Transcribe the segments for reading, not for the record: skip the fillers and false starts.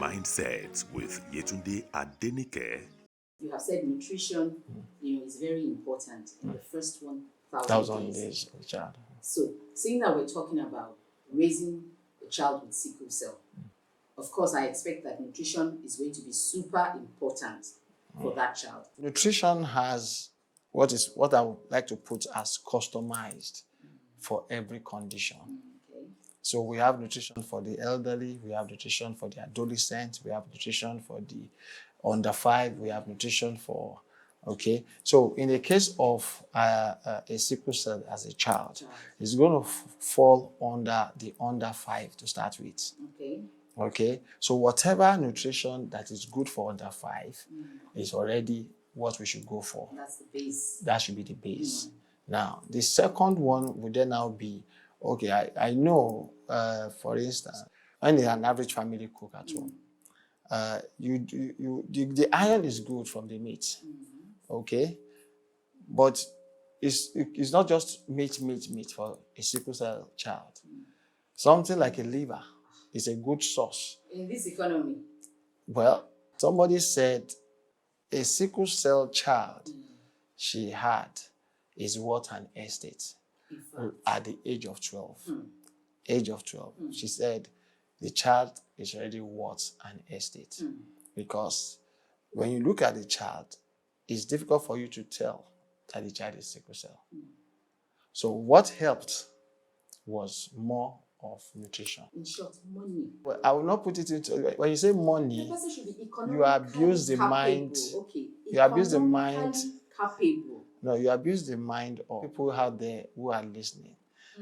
Mindset with Yetunde Adenike. You have said nutrition, is very important in the first 1,000 1,000 days days of a child. So, seeing that we're talking about raising a child with sickle cell, of course, I expect that nutrition is going to be super important for that child. Nutrition has what I would like to put as customized for every condition. Okay. So we have nutrition for the elderly, we have nutrition for the adolescent, we have nutrition for the under 5, we have nutrition for, okay. So in the case of a sickle cell as a child, it's going to fall under the under 5 to start with. Okay. Okay. So whatever nutrition that is good for under 5 is already what we should go for. That's the base. That should be the base. Now, the second one would then now be, okay, I know, for instance, when you're an average family cook at home, the iron is good from the meat, okay? But it's not just meat for a sickle cell child. Something like a liver is a good source. In this economy? Well, somebody said a sickle cell child she had is worth an estate at the age of 12. Age of 12. She said the child is already worth an estate. Because when you look at the child, it's difficult for you to tell that the child is sickle cell. So what helped was more of nutrition. In short, money. Well, I will not put it into, when you say money, the person should be you abuse the mind. Okay. You abuse the mind. Capable. No, you abuse the mind of people out there who are listening.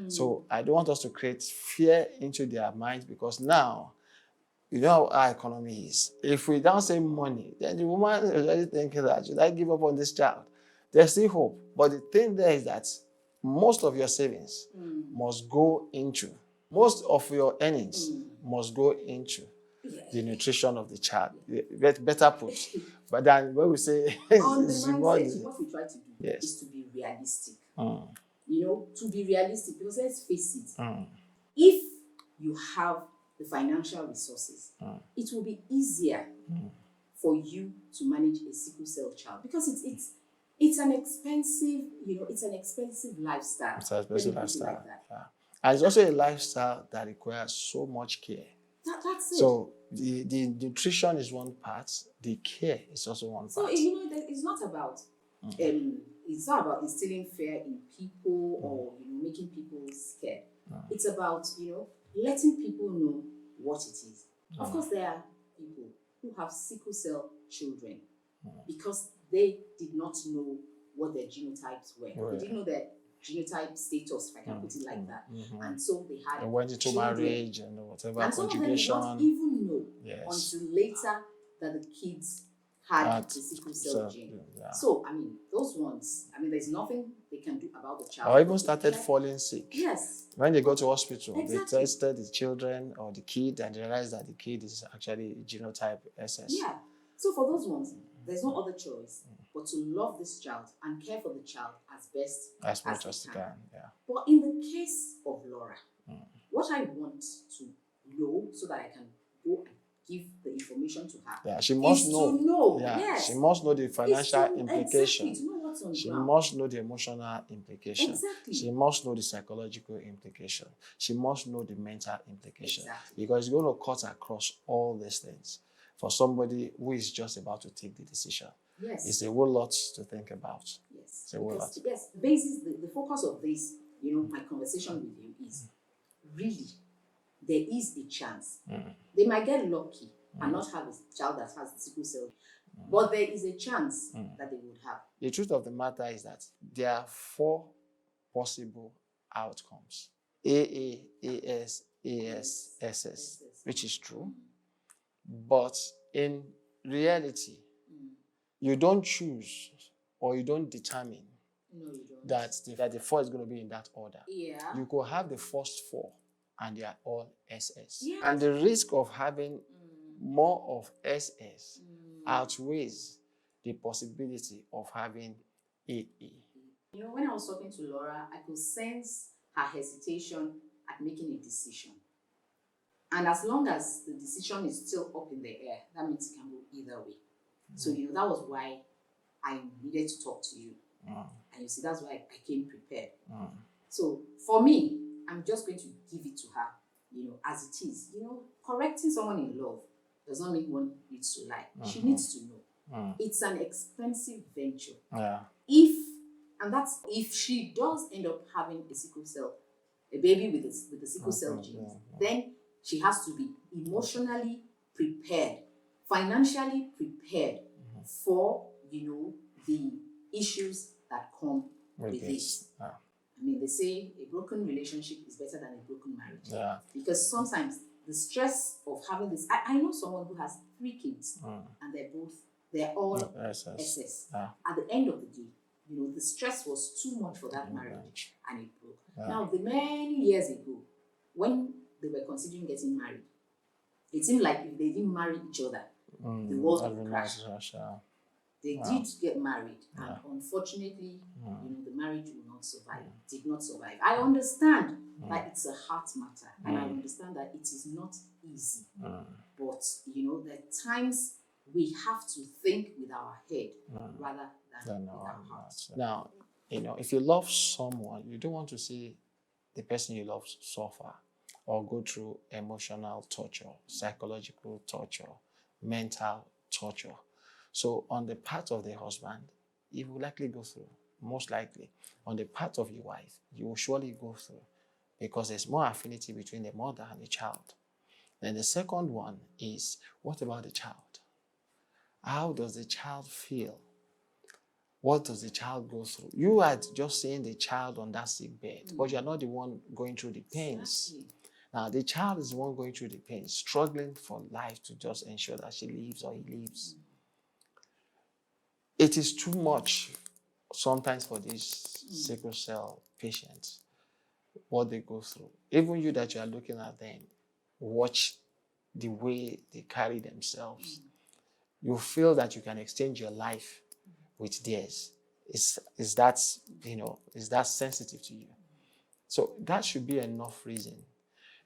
So I don't want us to create fear into their minds, because now, you know how our economy is. If we don't say money, then the woman is already thinking that, should I give up on this child? There's still hope. But the thing there is that most of your savings must go into, most of your earnings must go into the nutrition of the child. Better put. But then when we say on the mindset, what we try to do is to be realistic. To be realistic, because let's face it, if you have the financial resources, it will be easier for you to manage a sickle cell child, because it's an expensive, it's an expensive lifestyle. It's an expensive lifestyle. Like that. Yeah. And it's also a lifestyle that requires so much care. That's it. So the nutrition is one part, the care is also one part. So it's not about instilling fear in people or making people scared. It's about letting people know what it is. Of course, there are people who have sickle cell children because they did not know what their genotypes were. They didn't know their genotype status, if I can put it like that. And so they went into marriage and whatever, and conjugation. Some of them did not even know until later that the kids had the sickle cell gene. So, those ones, there's nothing they can do about the child. Or even started falling sick. Yes. When they go to hospital, they tested the children or the kid and realized that the kid is actually genotype SS. Yeah. So for those ones, there's no other choice but to love this child and care for the child as best as much as you can. Yeah. But in the case of Laura, what I want to know so that I can go and give the information to her. Yeah, she must know. She must know the financial implication. Exactly, to know what's on she ground. Must know the emotional implication. Exactly. She must know the psychological implication. She must know the mental implication. Exactly. Because it's going to cut across all these things for somebody who is just about to take the decision. Yes. It's a whole lot to think about. Yes. It's a whole lot. Yes, the focus of this, my conversation with you is really there is a chance. They might get lucky and not have a child that has the sickle cell, but there is a chance that they would have. The truth of the matter is that there are 4 possible outcomes: AA, AS, AS, SS, which is true. But in reality, you don't choose or you don't determine that the 4 is going to be in that order. Yeah. You could have the first 4 and they are all SS. Yeah. And the risk of having more of SS outweighs the possibility of having AA. When I was talking to Laura, I could sense her hesitation at making a decision. And as long as the decision is still up in the air, that means it can go either way. So, that was why I needed to talk to you. And you see, that's why I came prepared. So for me, I'm just going to give it to her, as it is. Correcting someone in love does not mean one needs to lie. She needs to know. It's an expensive venture. Yeah. If she does end up having a baby with a sickle cell gene, then she has to be emotionally prepared, financially prepared for, the issues that come with this. I mean, they say a broken relationship is better than a broken marriage. Yeah. Because sometimes the stress of having this, I know someone who has 3 kids and they're all SS. Yeah. At the end of the day, the stress was too much for that marriage and it broke. Yeah. Now, the many years ago, when they were considering getting married, it seemed like if they didn't marry each other, the world would crash. They did get married, and unfortunately, the marriage will not survive. Did not survive. I understand that it's a heart matter, and I understand that it is not easy. But there are times we have to think with our head rather than with our heart. Now, if you love someone, you don't want to see the person you love suffer or go through emotional torture, psychological torture, mental torture. So on the part of the husband, he will likely go through, most likely. On the part of your wife, you will surely go through because there's more affinity between the mother and the child. Then the second one is, what about the child? How does the child feel? What does the child go through? You are just seeing the child on that sick bed, but you're not the one going through the pains. Exactly. Now, the child is the one going through the pains, struggling for life to just ensure that she lives or he lives. It is too much sometimes for these sickle cell patients, what they go through. Even you that you are looking at them, watch the way they carry themselves. You feel that you can exchange your life with theirs. Is that sensitive to you? So that should be enough reason.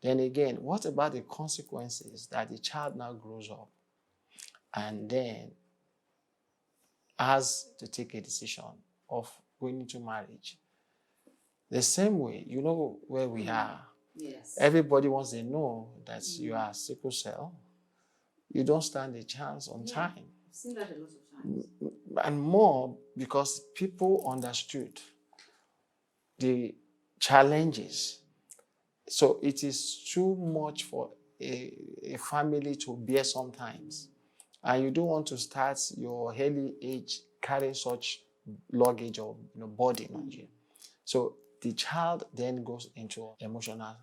Then again, what about the consequences that the child now grows up and then has to take a decision of going into marriage? The same way, where we are. Yes. Everybody wants to know that you are sickle cell. You don't stand a chance on time. I've seen that a lot of times. And more because people understood the challenges. So it is too much for a family to bear sometimes. And you don't want to start your early age carrying such luggage or burden on you. So the child then goes into emotional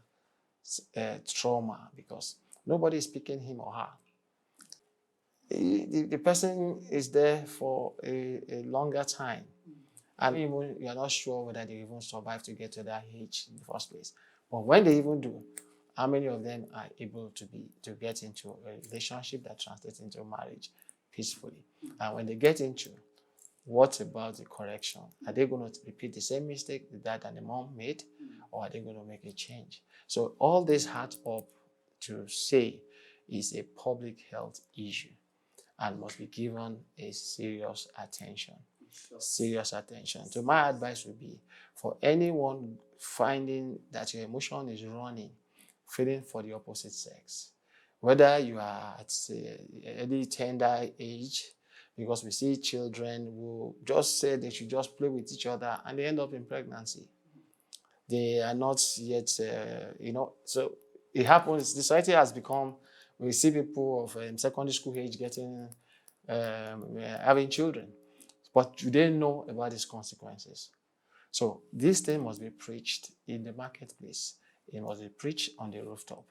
trauma because nobody is picking him or her. The person is there for a longer time. And even you are not sure whether they even survive to get to that age in the first place. But when they even do, how many of them are able to get into a relationship that translates into marriage peacefully? And when they get into, what about the correction? Are they going to repeat the same mistake the dad and the mom made? Or are they going to make a change? So all this adds up to say is a public health issue and must be given a serious attention. Serious attention. So my advice would be for anyone finding that your emotion is running, feeling for the opposite sex, whether you are at any tender age, because we see children who just say they should just play with each other and they end up in pregnancy. They are not yet, so it happens. The society has become, we see people of secondary school age having children. But you didn't know about these consequences. So this thing must be preached in the marketplace. It must be preached on the rooftop.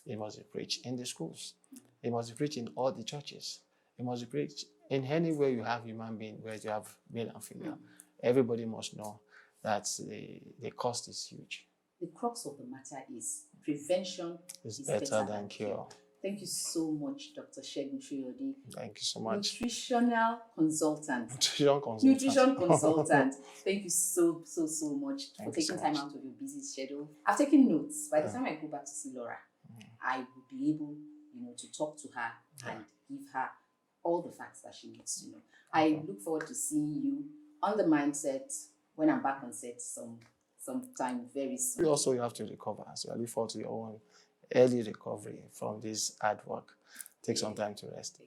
It must be preached in the schools. It must be preached in all the churches. It must be preached in anywhere you have human being, where you have male and female. Everybody must know that the cost is huge. The crux of the matter is prevention is better than cure. Thank you so much, Dr. Segun Soyode. Thank you so much. Nutritional consultant. Nutrition consultant. Thank you so much for taking time out of your busy schedule. I've taken notes. By the time I go back to see Laura, I would be able, to talk to her and give her all the facts that she needs to know. I look forward to seeing you on the mindset when I'm back on set sometime very soon. Also, you have to recover. So I look forward to your own early recovery from this hard work. Take some time to rest.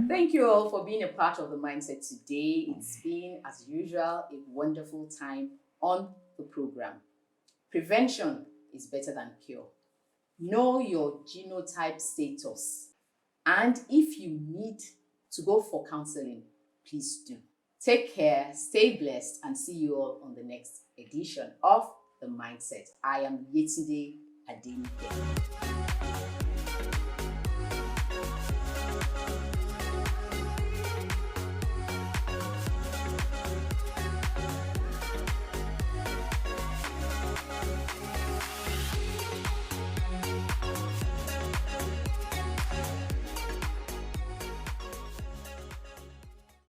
Thank you all for being a part of the mindset today. It's been, as usual, a wonderful time on the program. Prevention is better than cure. Know your genotype status. And if you need to go for counseling, please do. Take care, stay blessed, and see you all on the next edition of The Mindset. I am LiQWYD.